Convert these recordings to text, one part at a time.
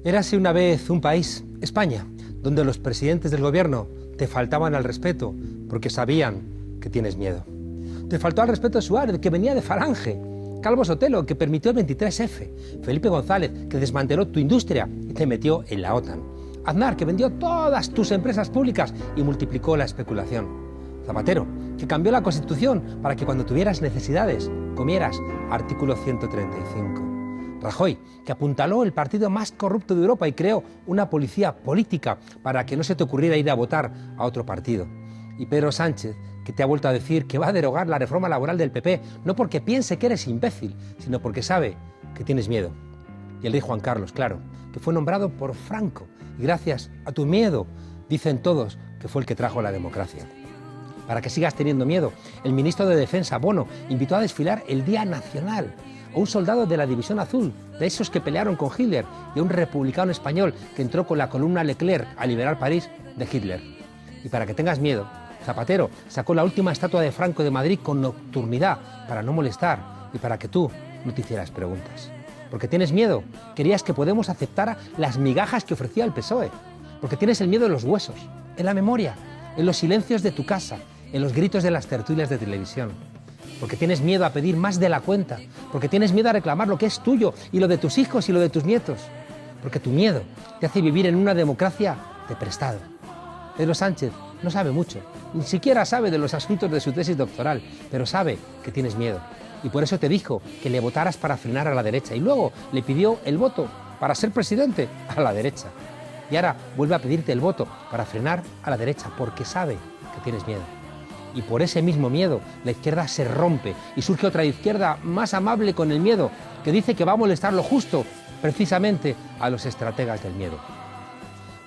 Érase una vez un país, España, donde los presidentes del gobierno te faltaban al respeto porque sabían que tienes miedo. Te faltó al respeto Suárez, que venía de Falange, Calvo Sotelo, que permitió el 23F, Felipe González, que desmanteló tu industria y te metió en la OTAN, Aznar, que vendió todas tus empresas públicas y multiplicó la especulación, Zapatero, que cambió la Constitución para que cuando tuvieras necesidades comieras, artículo 135. Rajoy, que apuntaló el partido más corrupto de Europa y creó una policía política para que no se te ocurriera ir a votar a otro partido. Y Pedro Sánchez, que te ha vuelto a decir que va a derogar la reforma laboral del PP, no porque piense que eres imbécil, sino porque sabe que tienes miedo. Y el rey Juan Carlos, claro, que fue nombrado por Franco, y gracias a tu miedo, dicen todos que fue el que trajo la democracia. Para que sigas teniendo miedo, el ministro de Defensa, Bono, invitó a desfilar el Día Nacional a un soldado de la División Azul, de esos que pelearon con Hitler, y a un republicano español que entró con la columna Leclerc a liberar París de Hitler. Y para que tengas miedo, Zapatero sacó la última estatua de Franco de Madrid con nocturnidad para no molestar y para que tú no te hicieras preguntas. Porque tienes miedo, querías que Podemos aceptara las migajas que ofrecía el PSOE. Porque tienes el miedo en los huesos, en la memoria, en los silencios de tu casa, en los gritos de las tertulias de televisión. Porque tienes miedo a pedir más de la cuenta, porque tienes miedo a reclamar lo que es tuyo y lo de tus hijos y lo de tus nietos. Porque tu miedo te hace vivir en una democracia de prestado. Pedro Sánchez no sabe mucho, ni siquiera sabe de los asuntos de su tesis doctoral, pero sabe que tienes miedo. Y por eso te dijo que le votaras para frenar a la derecha. Y luego le pidió el voto para ser presidente a la derecha. Y ahora vuelve a pedirte el voto para frenar a la derecha, porque sabe que tienes miedo. Y por ese mismo miedo la izquierda se rompe y surge otra izquierda más amable con el miedo, que dice que va a molestar lo justo, precisamente a los estrategas del miedo.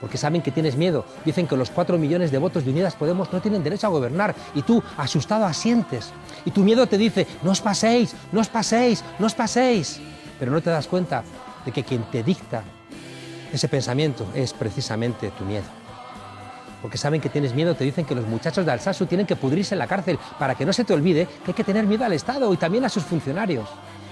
Porque saben que tienes miedo, dicen que los 4 millones de votos de Unidas Podemos no tienen derecho a gobernar, y tú, asustado, asientes. Y tu miedo te dice, no os paséis, no os paséis, no os paséis. Pero no te das cuenta de que quien te dicta ese pensamiento es precisamente tu miedo. Porque saben que tienes miedo, te dicen que los muchachos de Alsasu tienen que pudrirse en la cárcel para que no se te olvide que hay que tener miedo al Estado y también a sus funcionarios.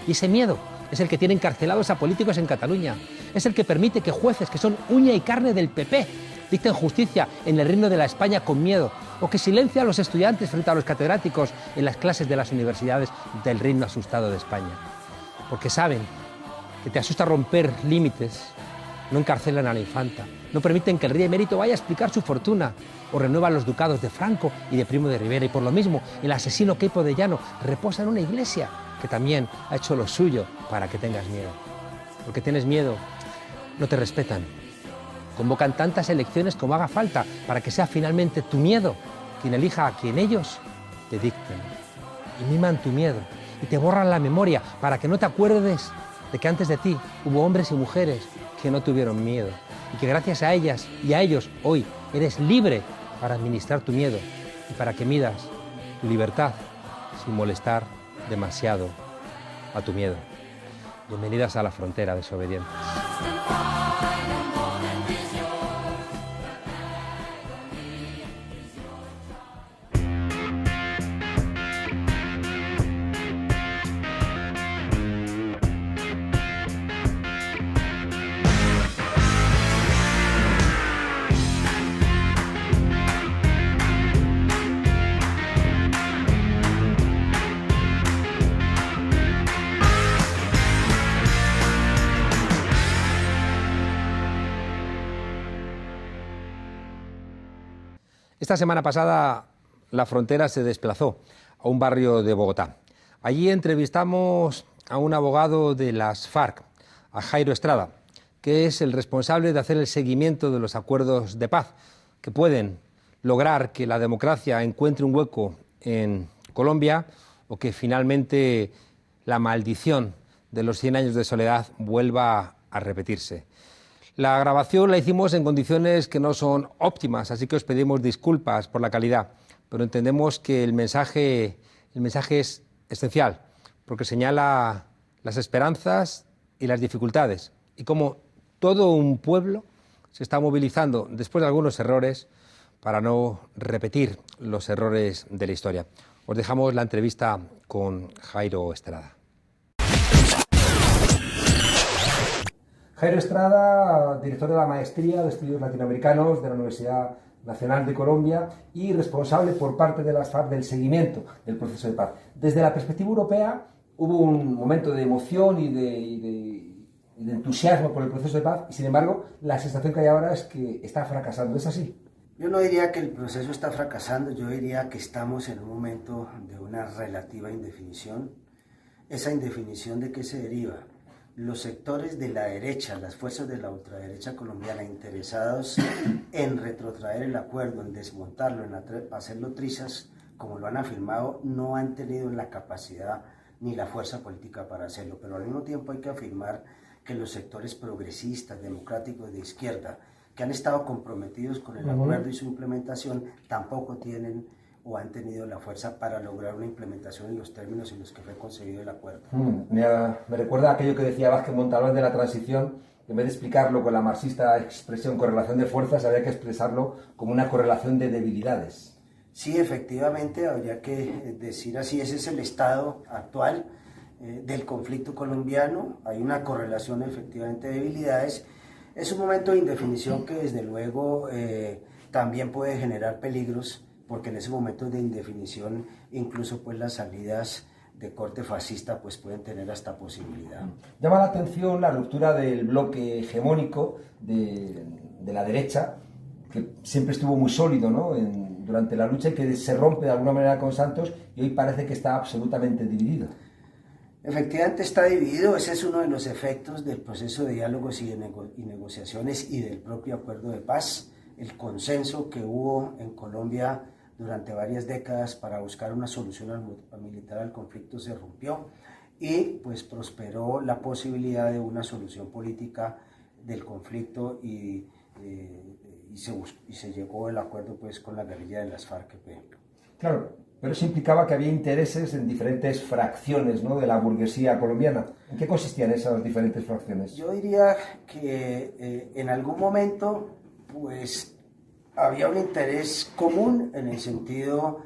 Y ese miedo es el que tiene encarcelados a políticos en Cataluña. Es el que permite que jueces que son uña y carne del PP dicten justicia en el reino de la España con miedo, o que silencia a los estudiantes frente a los catedráticos en las clases de las universidades del reino asustado de España. Porque saben que te asusta romper límites, no encarcelan a la infanta, no permiten que el rey emérito vaya a explicar su fortuna, o renuevan los ducados de Franco y de Primo de Rivera, y por lo mismo el asesino Queipo de Llano reposa en una iglesia que también ha hecho lo suyo para que tengas miedo. Porque tienes miedo, no te respetan. Convocan tantas elecciones como haga falta para que sea finalmente tu miedo quien elija a quien ellos te dicten. Y miman tu miedo y te borran la memoria para que no te acuerdes de que antes de ti hubo hombres y mujeres que no tuvieron miedo y que gracias a ellas y a ellos hoy eres libre para administrar tu miedo y para que midas tu libertad sin molestar demasiado a tu miedo. Bienvenidas a la frontera, desobedientes. Esta semana pasada la frontera se desplazó a un barrio de Bogotá. Allí entrevistamos a un abogado de las FARC, a Jairo Estrada, que es el responsable de hacer el seguimiento de los acuerdos de paz que pueden lograr que la democracia encuentre un hueco en Colombia o que finalmente la maldición de los 100 años de soledad vuelva a repetirse. La grabación la hicimos en condiciones que no son óptimas, así que os pedimos disculpas por la calidad, pero entendemos que el mensaje es esencial, porque señala las esperanzas y las dificultades, y cómo todo un pueblo se está movilizando después de algunos errores para no repetir los errores de la historia. Os dejamos la entrevista con Jairo Estrada. Jairo Estrada, director de la Maestría de Estudios Latinoamericanos de la Universidad Nacional de Colombia y responsable por parte de las FARC del seguimiento del proceso de paz. Desde la perspectiva europea hubo un momento de emoción y de entusiasmo por el proceso de paz y, sin embargo, la sensación que hay ahora es que está fracasando. ¿Es así? Yo no diría que el proceso está fracasando, yo diría que estamos en un momento de una relativa indefinición. Esa indefinición, ¿de qué se deriva? Los sectores de la derecha, las fuerzas de la ultraderecha colombiana interesados en retrotraer el acuerdo, en desmontarlo, en hacerlo trizas, como lo han afirmado, no han tenido la capacidad ni la fuerza política para hacerlo. Pero al mismo tiempo hay que afirmar que los sectores progresistas, democráticos de izquierda, que han estado comprometidos con el acuerdo y su implementación, tampoco tienen o han tenido la fuerza para lograr una implementación en los términos en los que fue concebido el acuerdo. Me recuerda aquello que decía Vázquez Montalbán de la transición, que en vez de explicarlo con la marxista expresión correlación de fuerzas, habría que expresarlo como una correlación de debilidades. Sí, efectivamente, habría que decir así, ese es el estado actual del conflicto colombiano, hay una correlación efectivamente de debilidades. Es un momento de indefinición que desde luego también puede generar peligros, porque en ese momento de indefinición incluso pues las salidas de corte fascista pues pueden tener hasta posibilidad. Llama la atención la ruptura del bloque hegemónico de la derecha, que siempre estuvo muy sólido, ¿no?, durante la lucha, y que se rompe de alguna manera con Santos y hoy parece que está absolutamente dividido. Efectivamente está dividido, ese es uno de los efectos del proceso de diálogos y negociaciones y del propio acuerdo de paz, el consenso que hubo en Colombia durante varias décadas para buscar una solución militar al conflicto se rompió y pues prosperó la posibilidad de una solución política del conflicto y se llegó al acuerdo pues con la guerrilla de las FARC-EP. Claro, pero eso implicaba que había intereses en diferentes fracciones, ¿no?, de la burguesía colombiana. ¿En qué consistían esas diferentes fracciones? Yo diría que en algún momento pues había un interés común en el sentido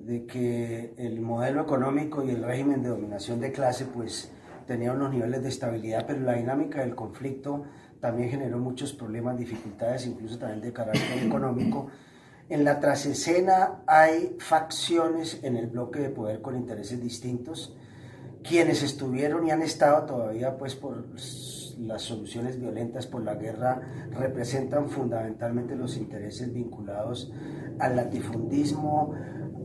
de que el modelo económico y el régimen de dominación de clase pues tenía unos niveles de estabilidad, pero la dinámica del conflicto también generó muchos problemas, dificultades, incluso también de carácter económico. En la trasescena hay facciones en el bloque de poder con intereses distintos, quienes estuvieron y han estado todavía pues por las soluciones violentas, por la guerra, representan fundamentalmente los intereses vinculados al latifundismo,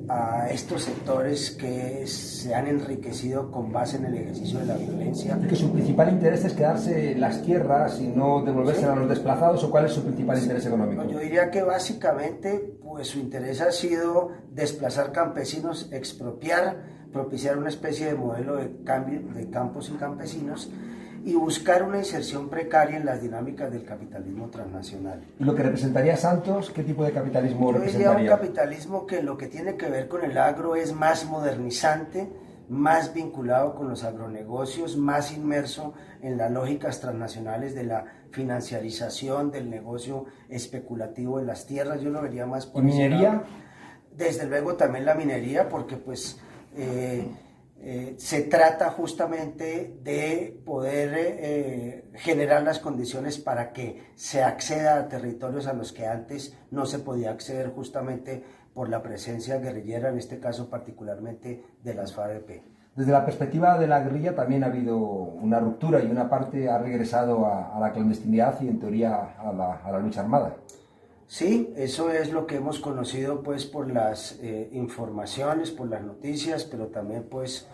a estos sectores que se han enriquecido con base en el ejercicio de la violencia. ¿Y que su principal interés es quedarse las tierras y no devolverse a los desplazados, o cuál es su principal interés económico? Yo diría que básicamente pues su interés ha sido desplazar campesinos, expropiar, propiciar una especie de modelo de cambio de campos y campesinos y buscar una inserción precaria en las dinámicas del capitalismo transnacional. ¿Y lo que representaría Santos, qué tipo de capitalismo representaría? Yo diría un capitalismo que lo que tiene que ver con el agro es más modernizante, más vinculado con los agronegocios, más inmerso en las lógicas transnacionales de la financiarización del negocio especulativo de las tierras. Yo lo vería más por ¿Y minería? Desde luego también la minería, porque pues se trata justamente de poder generar las condiciones para que se acceda a territorios a los que antes no se podía acceder justamente por la presencia guerrillera, en este caso particularmente de las FARC-EP. Desde la perspectiva de la guerrilla también ha habido una ruptura y una parte ha regresado a la clandestinidad y en teoría a la lucha armada. Sí, eso es lo que hemos conocido pues por las informaciones, por las noticias, pero también pues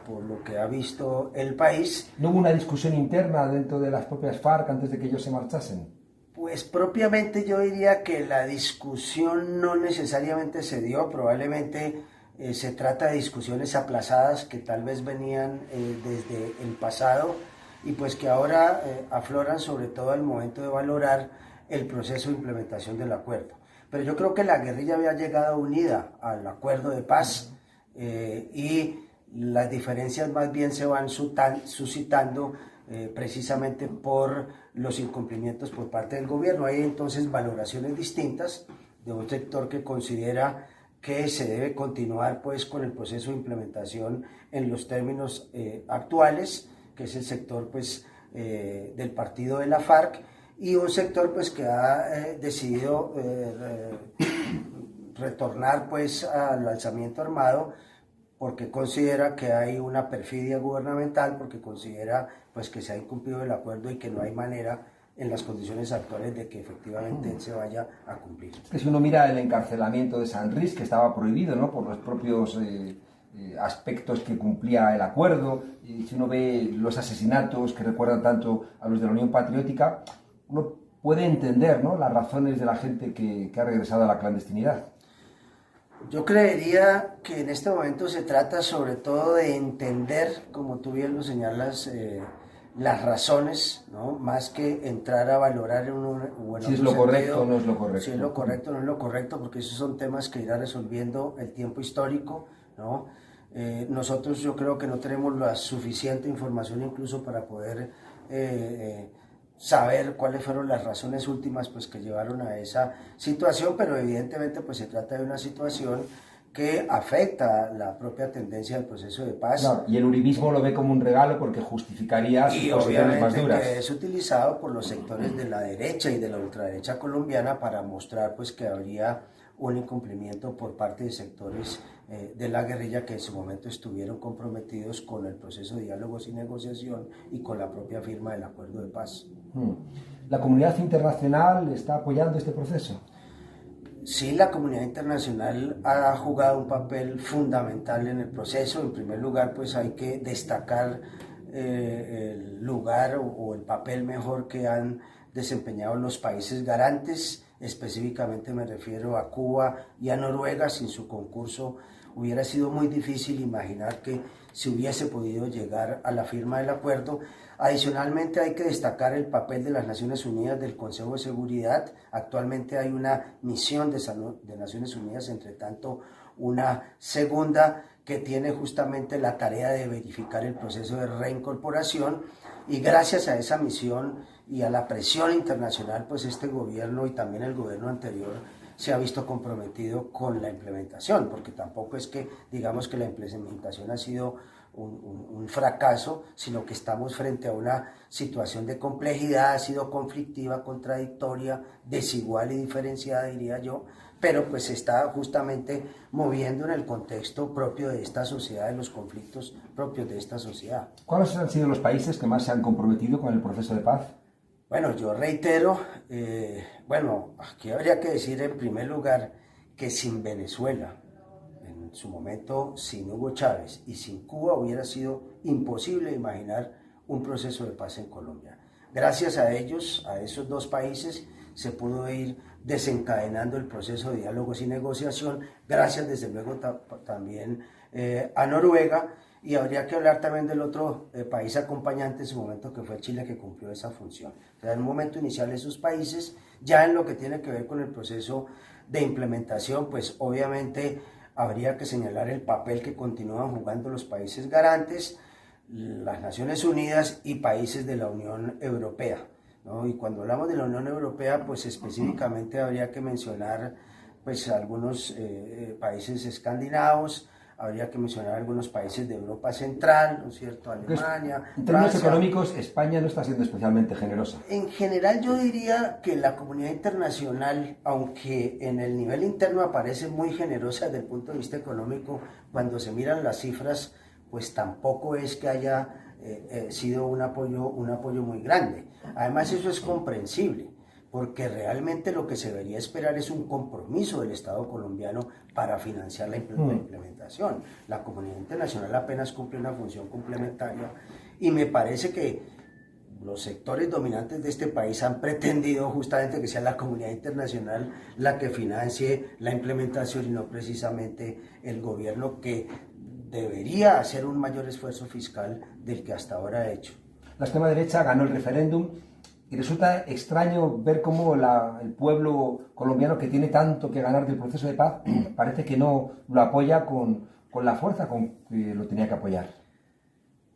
por lo que ha visto el país. ¿No hubo una discusión interna dentro de las propias FARC antes de que ellos se marchasen? Pues propiamente yo diría que la discusión no necesariamente se dio, probablemente se trata de discusiones aplazadas que tal vez venían desde el pasado y pues que ahora afloran sobre todo al momento de valorar el proceso de implementación del acuerdo. Pero yo creo que la guerrilla había llegado unida al acuerdo de paz y las diferencias más bien se van suscitando precisamente por los incumplimientos por parte del gobierno. Hay entonces valoraciones distintas de un sector que considera que se debe continuar pues con el proceso de implementación en los términos actuales, que es el sector pues del partido de la FARC, y un sector pues que ha decidido retornar pues al alzamiento armado porque considera que hay una perfidia gubernamental, porque considera pues que se ha incumplido el acuerdo y que no hay manera en las condiciones actuales de que efectivamente se vaya a cumplir. Es que si uno mira el encarcelamiento de Sanrís, que estaba prohibido, ¿no?, por los propios aspectos que cumplía el acuerdo, y si uno ve los asesinatos que recuerdan tanto a los de la Unión Patriótica, uno puede entender, ¿no?, las razones de la gente que ha regresado a la clandestinidad. Yo creería que en este momento se trata sobre todo de entender, como tú bien lo señalas, las razones, ¿no?, más que entrar a valorar si es lo correcto o no es lo correcto. Si es lo correcto o no es lo correcto, porque esos son temas que irá resolviendo el tiempo histórico, ¿no? Nosotros yo creo que no tenemos la suficiente información incluso para poder saber cuáles fueron las razones últimas pues que llevaron a esa situación, pero evidentemente pues se trata de una situación que afecta la propia tendencia del proceso de paz. Claro, y el uribismo lo ve como un regalo porque justificaría sus posiciones más duras. Que es utilizado por los sectores de la derecha y de la ultraderecha colombiana para mostrar pues que habría un incumplimiento por parte de sectores de la guerrilla que en su momento estuvieron comprometidos con el proceso de diálogos y negociación y con la propia firma del acuerdo de paz. ¿La comunidad internacional está apoyando este proceso? Sí, la comunidad internacional ha jugado un papel fundamental en el proceso. En primer lugar, pues hay que destacar el lugar o el papel mejor que han desempeñado los países garantes. Específicamente me refiero a Cuba y a Noruega. Sin su concurso hubiera sido muy difícil imaginar que se hubiese podido llegar a la firma del acuerdo. Adicionalmente hay que destacar el papel de las Naciones Unidas del Consejo de Seguridad. Actualmente hay una misión de Naciones Unidas, entre tanto una segunda que tiene justamente la tarea de verificar el proceso de reincorporación, y gracias a esa misión y a la presión internacional, pues este gobierno y también el gobierno anterior se ha visto comprometido con la implementación, porque tampoco es que digamos que la implementación ha sido un fracaso, sino que estamos frente a una situación de complejidad, ha sido conflictiva, contradictoria, desigual y diferenciada, diría yo, pero pues se está justamente moviendo en el contexto propio de esta sociedad, de los conflictos propios de esta sociedad. ¿Cuáles han sido los países que más se han comprometido con el proceso de paz? Bueno, yo reitero, aquí habría que decir en primer lugar que sin Venezuela, en su momento sin Hugo Chávez y sin Cuba hubiera sido imposible imaginar un proceso de paz en Colombia. Gracias a ellos, a esos dos países, se pudo ir desencadenando el proceso de diálogos y negociación, gracias desde luego también a Noruega, y habría que hablar también del otro país acompañante en su momento, que fue Chile, que cumplió esa función. O sea, en un momento inicial esos países, ya en lo que tiene que ver con el proceso de implementación, pues obviamente habría que señalar el papel que continúan jugando los países garantes, las Naciones Unidas y países de la Unión Europea, ¿no? Y cuando hablamos de la Unión Europea, pues específicamente habría que mencionar pues algunos países escandinavos, habría que mencionar algunos países de Europa Central, ¿no es cierto?, Alemania, en términos Francia. económicos, España no está siendo especialmente generosa. En general yo diría que la comunidad internacional, aunque en el nivel interno aparece muy generosa desde el punto de vista económico, cuando se miran las cifras, pues tampoco es que haya sido un apoyo muy grande. Además eso es comprensible, porque realmente lo que se debería esperar es un compromiso del Estado colombiano para financiar la implementación. La comunidad internacional apenas cumple una función complementaria, y me parece que los sectores dominantes de este país han pretendido justamente que sea la comunidad internacional la que financie la implementación y no precisamente el gobierno, que debería hacer un mayor esfuerzo fiscal del que hasta ahora ha hecho. La extrema derecha ganó el referéndum. Y resulta extraño ver cómo el pueblo colombiano, que tiene tanto que ganar del proceso de paz, parece que no lo apoya con la fuerza con que lo tenía que apoyar.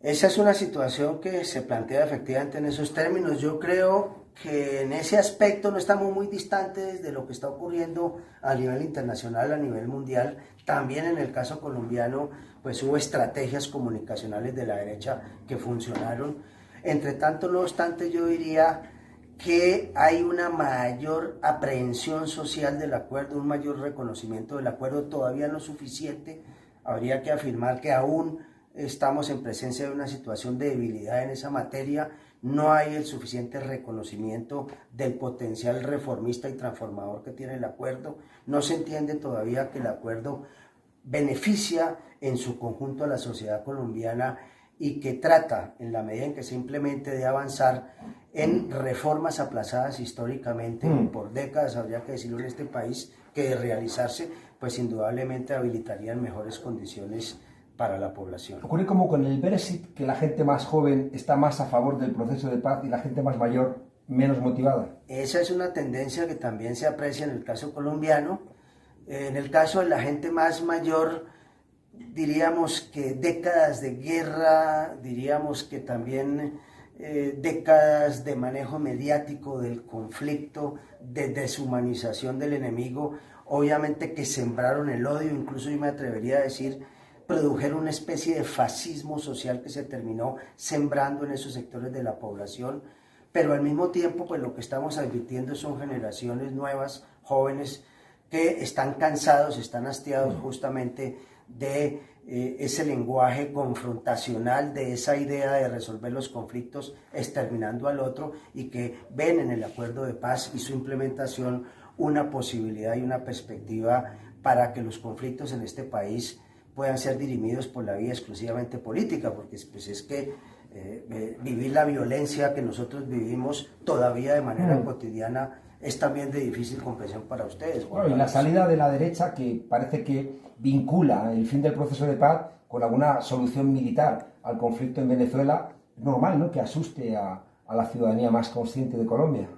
Esa es una situación que se plantea efectivamente en esos términos. Yo creo que en ese aspecto no estamos muy distantes de lo que está ocurriendo a nivel internacional, a nivel mundial. También en el caso colombiano, pues hubo estrategias comunicacionales de la derecha que funcionaron. Entre tanto, no obstante, yo diría que hay una mayor aprehensión social del acuerdo, un mayor reconocimiento del acuerdo, todavía no suficiente. Habría que afirmar que aún estamos en presencia de una situación de debilidad en esa materia, no hay el suficiente reconocimiento del potencial reformista y transformador que tiene el acuerdo, no se entiende todavía que el acuerdo beneficia en su conjunto a la sociedad colombiana y que trata, en la medida en que se implemente, de avanzar en reformas aplazadas históricamente por décadas, habría que decirlo, en este país, que de realizarse, pues indudablemente habilitarían mejores condiciones para la población. Ocurre como con el Brexit, que la gente más joven está más a favor del proceso de paz y la gente más mayor menos motivada. Esa es una tendencia que también se aprecia en el caso colombiano. En el caso de la gente más mayor, diríamos que décadas de guerra, diríamos que también décadas de manejo mediático del conflicto, de deshumanización del enemigo, obviamente que sembraron el odio, incluso yo me atrevería a decir, produjeron una especie de fascismo social que se terminó sembrando en esos sectores de la población, pero al mismo tiempo pues lo que estamos advirtiendo son generaciones nuevas, jóvenes, que están cansados, están hastiados justamente de ese lenguaje confrontacional, de esa idea de resolver los conflictos exterminando al otro, y que ven en el acuerdo de paz y su implementación una posibilidad y una perspectiva para que los conflictos en este país puedan ser dirimidos por la vía exclusivamente política, porque pues, es que vivir la violencia que nosotros vivimos todavía de manera cotidiana es también de difícil comprensión para ustedes. Bueno, y la salida de la derecha, que parece que vincula el fin del proceso de paz con alguna solución militar al conflicto en Venezuela, es normal, ¿no?, que asuste a la ciudadanía más consciente de Colombia.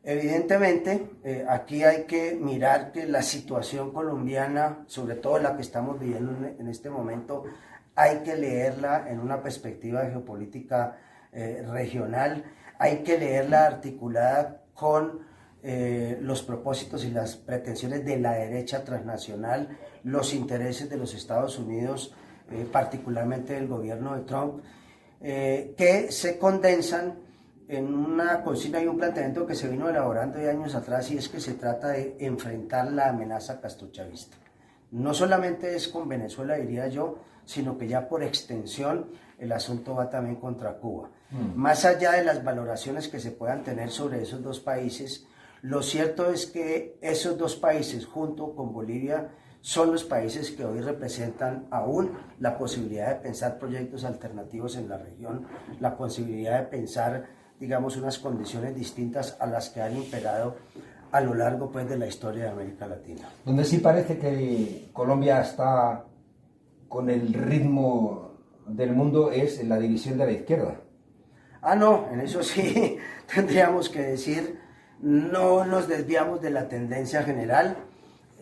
Evidentemente, aquí hay que mirar que la situación colombiana, sobre todo la que estamos viviendo en este momento, hay que leerla en una perspectiva de geopolítica regional, hay que leerla articulada con los propósitos y las pretensiones de la derecha transnacional, los intereses de los Estados Unidos, particularmente del gobierno de Trump, que se condensan en una consigna y un planteamiento que se vino elaborando de años atrás, y es que se trata de enfrentar la amenaza castrochavista. No solamente es con Venezuela, diría yo, sino que ya por extensión el asunto va también contra Cuba. Más allá de las valoraciones que se puedan tener sobre esos dos países, lo cierto es que esos dos países, junto con Bolivia, son los países que hoy representan aún la posibilidad de pensar proyectos alternativos en la región, la posibilidad de pensar, digamos, unas condiciones distintas a las que han imperado a lo largo pues, de la historia de América Latina. Donde sí parece que Colombia está con el ritmo del mundo es en la división de la izquierda. Ah, no, en eso sí tendríamos que decir, no nos desviamos de la tendencia general,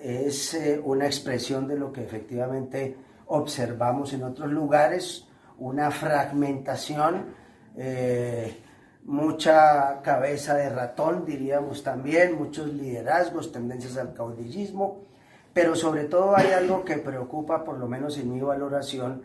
es una expresión de lo que efectivamente observamos en otros lugares, una fragmentación, mucha cabeza de ratón, diríamos también, muchos liderazgos, tendencias al caudillismo, pero sobre todo hay algo que preocupa, por lo menos en mi valoración,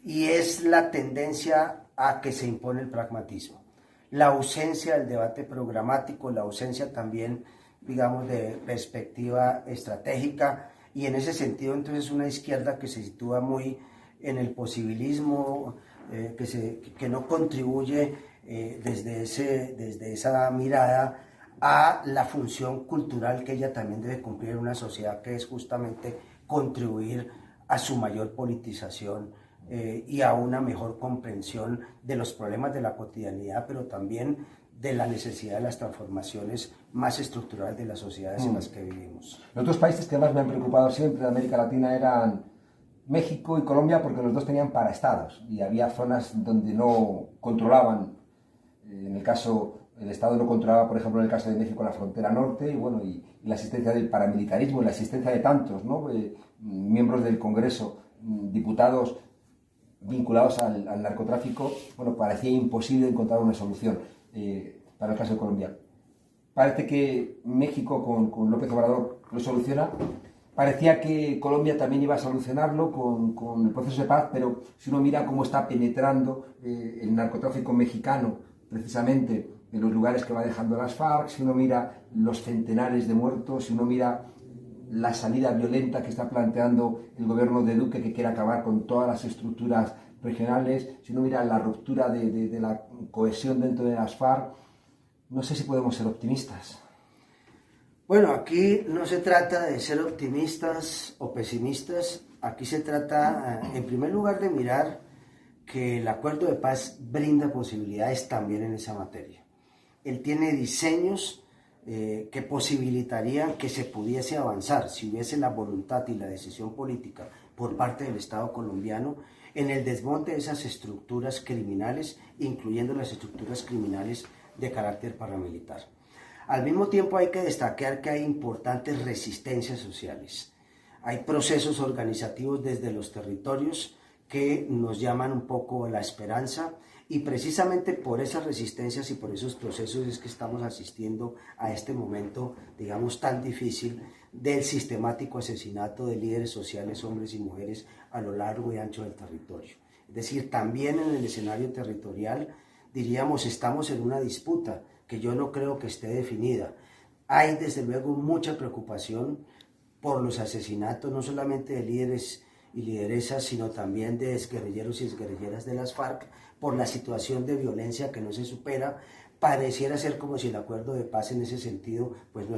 y es la tendencia a que se impone el pragmatismo. La ausencia del debate programático, la ausencia también, digamos, de perspectiva estratégica, y en ese sentido entonces una izquierda que se sitúa muy en el posibilismo, que no contribuye desde esa mirada a la función cultural que ella también debe cumplir en una sociedad, que es justamente contribuir a su mayor politización y a una mejor comprensión de los problemas de la cotidianidad, pero también de la necesidad de las transformaciones más estructurales de las sociedades en las que vivimos. Los otros países que más me han preocupado siempre de América Latina eran México y Colombia, porque los dos tenían paraestados y había zonas donde no controlaban. En el caso, el Estado no controlaba, por ejemplo, en el caso de México, la frontera norte, y bueno, y la existencia del paramilitarismo, la existencia de tantos, ¿no?, miembros del Congreso, diputados vinculados al narcotráfico, bueno, parecía imposible encontrar una solución para el caso de Colombia. Parece que México con López Obrador lo soluciona, Parecía que Colombia también iba a solucionarlo con el proceso de paz, pero si uno mira cómo está penetrando el narcotráfico mexicano, precisamente en los lugares que va dejando las FARC, si uno mira los centenares de muertos, si uno mira la salida violenta que está planteando el gobierno de Duque, que quiere acabar con todas las estructuras regionales, si uno mira la ruptura de la cohesión dentro de las FARC, no sé si podemos ser optimistas. Bueno, aquí no se trata de ser optimistas o pesimistas, aquí se trata, en primer lugar, de mirar que el acuerdo de paz brinda posibilidades también en esa materia. Él tiene diseños que posibilitarían que se pudiese avanzar, si hubiese la voluntad y la decisión política por parte del Estado colombiano, en el desmonte de esas estructuras criminales, incluyendo las estructuras criminales de carácter paramilitar. Al mismo tiempo hay que destacar que hay importantes resistencias sociales. Hay procesos organizativos desde los territorios que nos llaman un poco la esperanza, y precisamente por esas resistencias y por esos procesos es que estamos asistiendo a este momento, digamos, tan difícil del sistemático asesinato de líderes sociales, hombres y mujeres, a lo largo y ancho del territorio. Es decir, también en el escenario territorial, diríamos, estamos en una disputa que yo no creo que esté definida. Hay desde luego mucha preocupación por los asesinatos, no solamente de líderes y lideresas, sino también de exguerrilleros y exguerrilleras de las FARC, por la situación de violencia que no se supera. Pareciera ser como si el acuerdo de paz en ese sentido pues no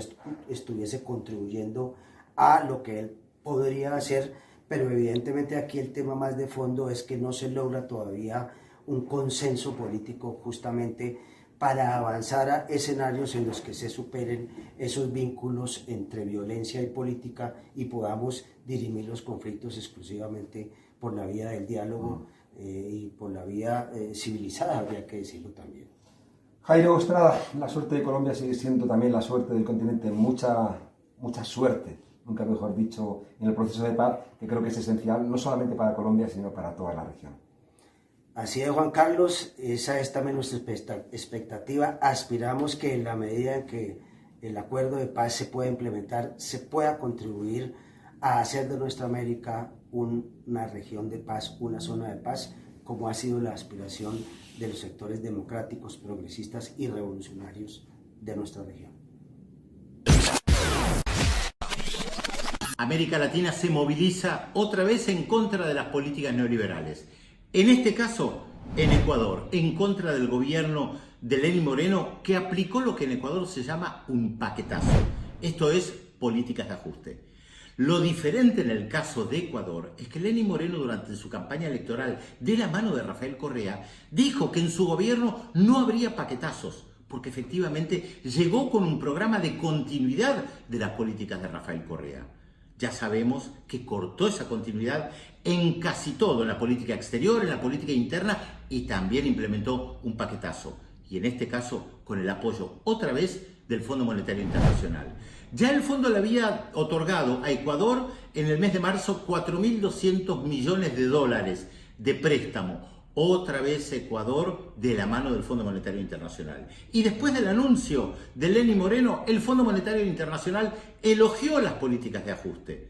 estuviese contribuyendo a lo que él podría hacer, pero evidentemente aquí el tema más de fondo es que no se logra todavía un consenso político justamente para avanzar a escenarios en los que se superen esos vínculos entre violencia y política y podamos dirimir los conflictos exclusivamente por la vía del diálogo y por la vía civilizada, habría que decirlo también. Jairo Estrada, la suerte de Colombia sigue siendo también la suerte del continente, mucha suerte, nunca mejor dicho, en el proceso de paz, que creo que es esencial no solamente para Colombia, sino para toda la región. Así es, Juan Carlos, esa es también nuestra expectativa. Aspiramos que en la medida en que el acuerdo de paz se pueda implementar, se pueda contribuir a hacer de nuestra América una región de paz, una zona de paz, como ha sido la aspiración de los sectores democráticos, progresistas y revolucionarios de nuestra región. América Latina se moviliza otra vez en contra de las políticas neoliberales. En este caso, en Ecuador, en contra del gobierno de Lenín Moreno, que aplicó lo que en Ecuador se llama un paquetazo. Esto es políticas de ajuste. Lo diferente en el caso de Ecuador es que Lenín Moreno, durante su campaña electoral de la mano de Rafael Correa, dijo que en su gobierno no habría paquetazos, porque efectivamente llegó con un programa de continuidad de las políticas de Rafael Correa. Ya sabemos que cortó esa continuidad en casi todo, en la política exterior, en la política interna, y también implementó un paquetazo. Y en este caso, con el apoyo otra vez del Fondo Monetario Internacional. Ya el fondo le había otorgado a Ecuador en el mes de marzo 4.200 millones de dólares de préstamo. Otra vez Ecuador de la mano del Fondo Monetario Internacional. Y después del anuncio de Lenín Moreno, el Fondo Monetario Internacional elogió las políticas de ajuste.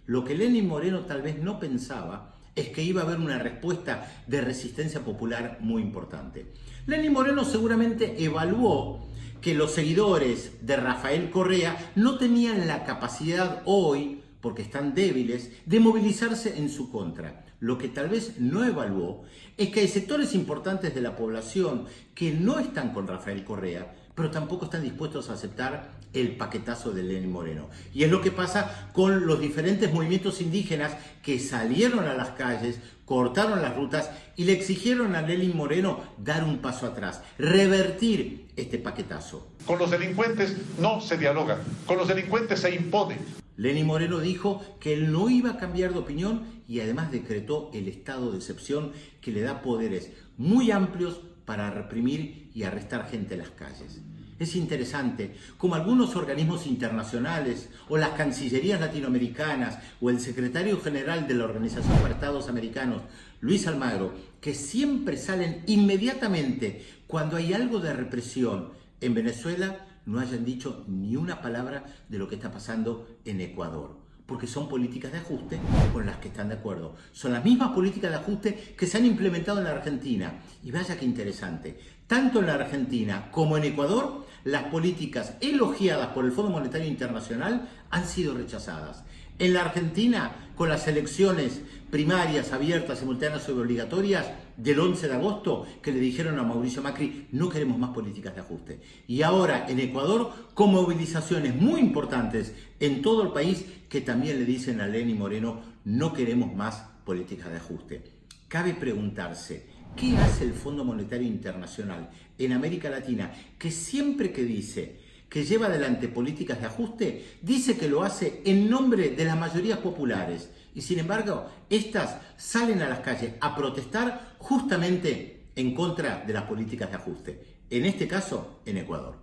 Lo que Lenín Moreno tal vez no pensaba es que iba a haber una respuesta de resistencia popular muy importante. Lenín Moreno seguramente evaluó que los seguidores de Rafael Correa no tenían la capacidad hoy, porque están débiles, de movilizarse en su contra. Lo que tal vez no evaluó es que hay sectores importantes de la población que no están con Rafael Correa, pero tampoco están dispuestos a aceptar el paquetazo de Lenín Moreno. Y es lo que pasa con los diferentes movimientos indígenas que salieron a las calles, cortaron las rutas y le exigieron a Lenín Moreno dar un paso atrás, revertir este paquetazo. Con los delincuentes no se dialoga, con los delincuentes se impone. Lenín Moreno dijo que él no iba a cambiar de opinión y además decretó el estado de excepción, que le da poderes muy amplios para reprimir y arrestar gente en las calles. Es interesante cómo algunos organismos internacionales o las cancillerías latinoamericanas o el secretario general de la Organización para Estados Americanos, Luis Almagro, que siempre salen inmediatamente cuando hay algo de represión en Venezuela, no hayan dicho ni una palabra de lo que está pasando en Ecuador, porque son políticas de ajuste con las que están de acuerdo. Son las mismas políticas de ajuste que se han implementado en la Argentina. Y vaya que interesante, tanto en la Argentina como en Ecuador, las políticas elogiadas por el Fondo Monetario Internacional han sido rechazadas. En la Argentina, con las elecciones primarias abiertas, simultáneas y obligatorias del 11 de agosto, que le dijeron a Mauricio Macri, no queremos más políticas de ajuste. Y ahora en Ecuador, con movilizaciones muy importantes en todo el país, que también le dicen a Lenín Moreno, no queremos más políticas de ajuste. Cabe preguntarse, ¿qué hace el Fondo Monetario Internacional en América Latina, que siempre que dice que lleva adelante políticas de ajuste, dice que lo hace en nombre de las mayorías populares? Y sin embargo, estas salen a las calles a protestar justamente en contra de las políticas de ajuste. En este caso, en Ecuador.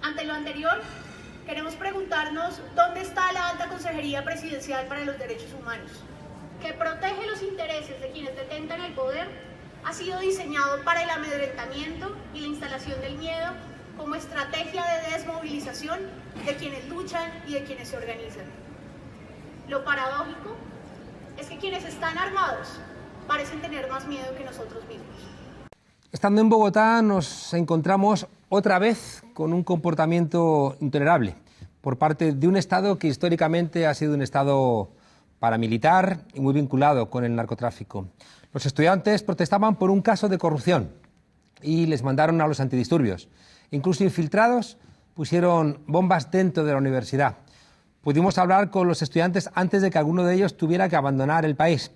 Ante lo anterior, queremos preguntarnos dónde está la Alta Consejería Presidencial para los Derechos Humanos, que protege los intereses de quienes detentan el poder. Ha sido diseñado para el amedrentamiento y la instalación del miedo como estrategia de desmovilización de quienes luchan y de quienes se organizan. Lo paradójico es que quienes están armados parecen tener más miedo que nosotros mismos. Estando en Bogotá nos encontramos otra vez con un comportamiento intolerable por parte de un Estado que históricamente ha sido un Estado paramilitar y muy vinculado con el narcotráfico. Los estudiantes protestaban por un caso de corrupción y les mandaron a los antidisturbios. Incluso infiltrados pusieron bombas dentro de la universidad. Pudimos hablar con los estudiantes antes de que alguno de ellos tuviera que abandonar el país.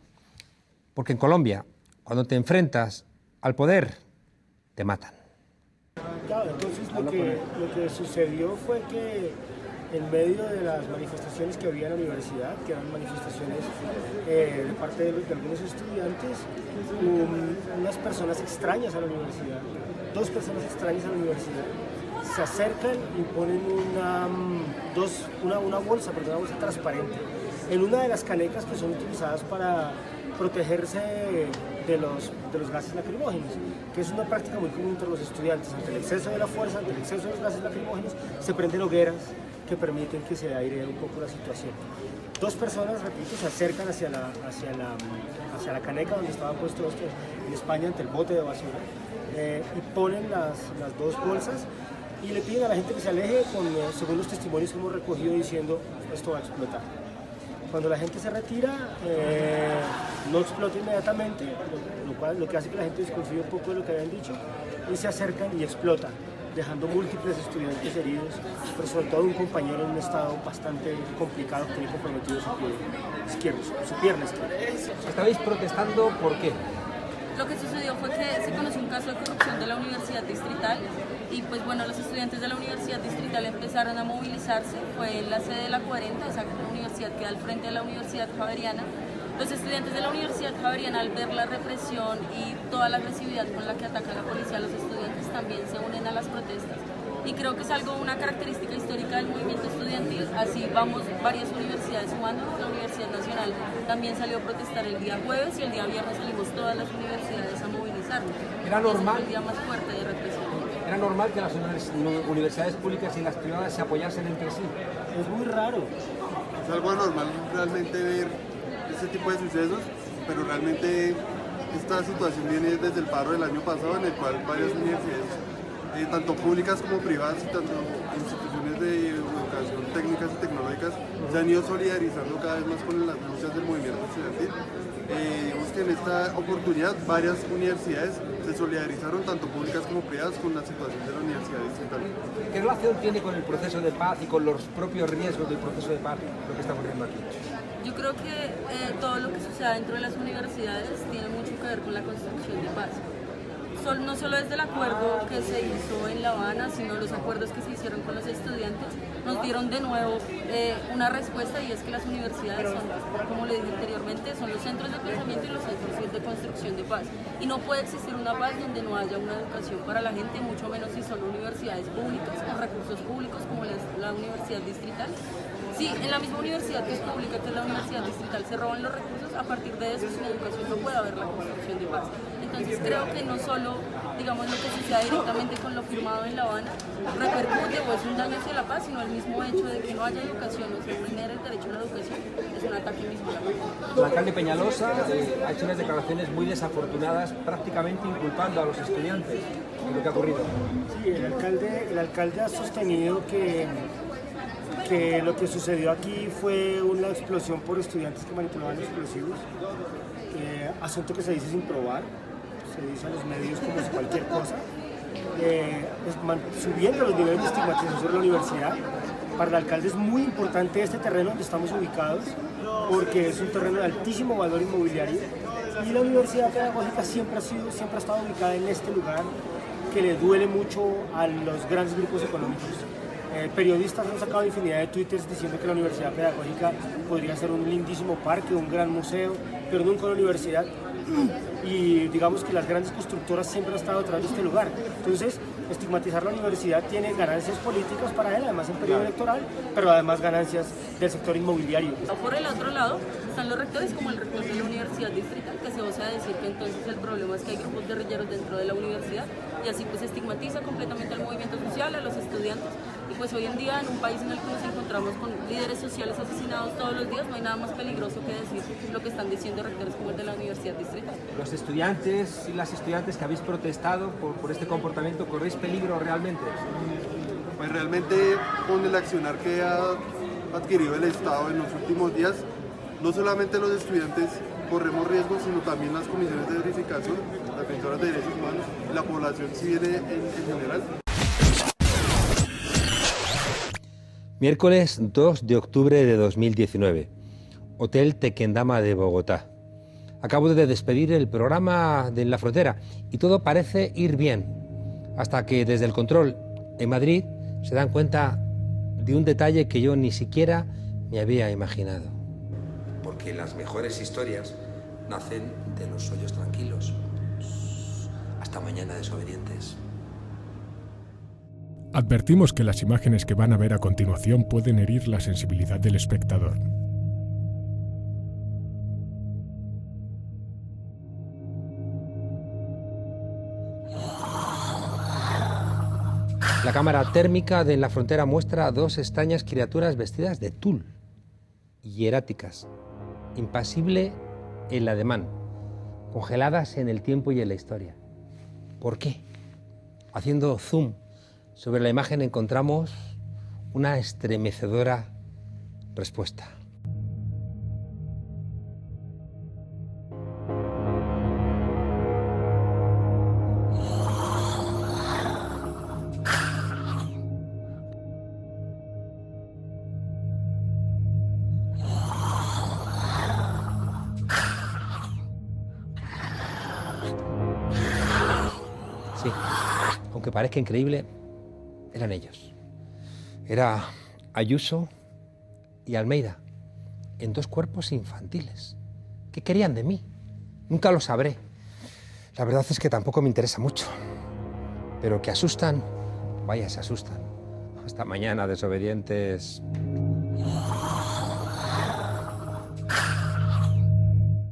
Porque en Colombia, cuando te enfrentas al poder, te matan. Claro, entonces lo que sucedió fue que en medio de las manifestaciones que había en la universidad, que eran manifestaciones de parte de algunos estudiantes, unas personas extrañas a la universidad, dos personas extrañas a la universidad, se acercan y ponen una bolsa transparente en una de las canecas que son utilizadas para protegerse de los gases lacrimógenos, que es una práctica muy común entre los estudiantes. Ante el exceso de la fuerza, ante el exceso de los gases lacrimógenos, se prenden hogueras que permiten que se airee un poco la situación. Dos personas, repito, se acercan hacia la caneca donde estaba puesto esto en España, ante el bote de basura, y ponen las dos bolsas y le piden a la gente que se aleje, según los testimonios que hemos recogido, diciendo esto va a explotar. Cuando la gente se retira, no explota inmediatamente, lo que hace que la gente desconfíe un poco de lo que habían dicho, y se acercan y explotan, dejando múltiples estudiantes heridos, pero sobre todo un compañero en un estado bastante complicado que tiene comprometido su pierna izquierda. ¿Estabais protestando por qué? Lo que sucedió fue que se conoció un caso de corrupción de la Universidad Distrital y pues bueno, los estudiantes de la Universidad Distrital empezaron a movilizarse. Fue en la sede de la 40, esa universidad que da al frente de la Universidad Javeriana. Los estudiantes de la Universidad Javeriana, al ver la represión y toda la agresividad con la que ataca la policía a los estudiantes, también se unen a las protestas. Y creo que es una característica histórica del movimiento estudiantil. Así vamos varias universidades sumándonos. La Universidad Nacional también salió a protestar el día jueves y el día viernes salimos todas las universidades a movilizarnos. ¿Era normal? Fue el día más fuerte de represión. ¿Era normal que las universidades públicas y las privadas se apoyasen entre sí? Es muy raro. Es algo anormal realmente ver este tipo de sucesos, pero realmente esta situación viene desde el paro del año pasado, en el cual varias universidades, tanto públicas como privadas y tanto instituciones de educación técnicas y tecnológicas, se han ido solidarizando cada vez más con las luchas del movimiento estudiantil. Digamos que en esta oportunidad varias universidades se solidarizaron, tanto públicas como privadas, con la situación de la Universidad Distrital. ¿Qué relación tiene con el proceso de paz y con los propios riesgos del proceso de paz lo que estamos viendo aquí? Yo creo que todo lo que sucede dentro de las universidades tiene mucho que ver con la construcción de paz. No solo desde el acuerdo que se hizo en La Habana, sino los acuerdos que se hicieron con los estudiantes, nos dieron de nuevo una respuesta, y es que las universidades son, como le dije anteriormente, son los centros de pensamiento y los centros de construcción de paz. Y no puede existir una paz donde no haya una educación para la gente, mucho menos si son universidades públicas, con recursos públicos como la Universidad Distrital. Sí, en la misma universidad que es pública, que es la Universidad Distrital, se roban los recursos. A partir de eso, sin educación no puede haber la construcción de paz. Entonces creo que no solo, digamos, lo que sucede directamente con lo firmado en La Habana repercute o es un daño hacia la paz, sino el mismo hecho de que no haya educación, o sea, tener el derecho a la educación es un ataque mismo a la paz. El alcalde Peñalosa ha hecho unas declaraciones muy desafortunadas, prácticamente inculpando a los estudiantes de lo que ha ocurrido. Sí, el alcalde ha sostenido que lo que sucedió aquí fue una explosión por estudiantes que manipulaban explosivos, asunto que se dice sin probar, se dice a los medios como si cualquier cosa, subiendo los niveles de estigmatización de la universidad. Para el alcalde es muy importante este terreno donde estamos ubicados, porque es un terreno de altísimo valor inmobiliario, y la Universidad Pedagógica siempre ha estado ubicada en este lugar que le duele mucho a los grandes grupos económicos. Periodistas han sacado infinidad de twitters diciendo que la Universidad Pedagógica podría ser un lindísimo parque, un gran museo, pero nunca una universidad. Y digamos que las grandes constructoras siempre han estado detrás de este lugar. Entonces, estigmatizar la universidad tiene ganancias políticas para él, además en periodo electoral, pero además ganancias del sector inmobiliario. Por el otro lado, están los rectores como el rector de la Universidad Distrital, que se osa decir que entonces el problema es que hay grupos guerrilleros dentro de la universidad y así pues estigmatiza completamente al movimiento social, a los estudiantes. Y pues hoy en día, en un país en el que nos encontramos con líderes sociales asesinados todos los días, no hay nada más peligroso que decir lo que están diciendo rectores como el de la Universidad Distrital. Los estudiantes y las estudiantes que habéis protestado por este comportamiento, ¿corréis peligro realmente? Pues realmente con el accionar que ha adquirido el Estado en los últimos días, no solamente los estudiantes corremos riesgos, sino también las comisiones de verificación, las defensoras de derechos humanos, la población civil en general. Miércoles 2 de octubre de 2019, Hotel Tequendama de Bogotá. Acabo de despedir el programa de En la Frontera y todo parece ir bien, hasta que desde el control en Madrid se dan cuenta de un detalle que yo ni siquiera me había imaginado. Porque las mejores historias nacen de los sueños tranquilos. Hasta mañana, desobedientes. Advertimos que las imágenes que van a ver a continuación pueden herir la sensibilidad del espectador. La cámara térmica de En la Frontera muestra a dos extrañas criaturas vestidas de tul, hieráticas, impasible el ademán, congeladas en el tiempo y en la historia. ¿Por qué? Haciendo zoom sobre la imagen encontramos una estremecedora respuesta. Sí, aunque parezca increíble, eran ellos. Era Ayuso y Almeida, en dos cuerpos infantiles. ¿Qué querían de mí? Nunca lo sabré. La verdad es que tampoco me interesa mucho. Pero que asustan, vaya, se asustan. Hasta mañana, desobedientes.